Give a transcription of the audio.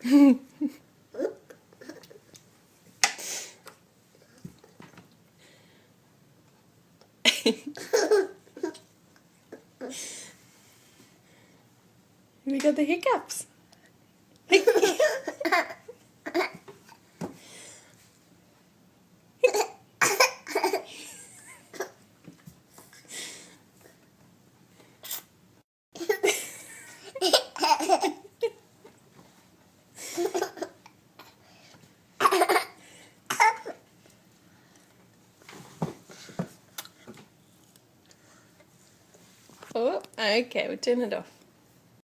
We got the hiccups. Oh, okay, we'll turn it off.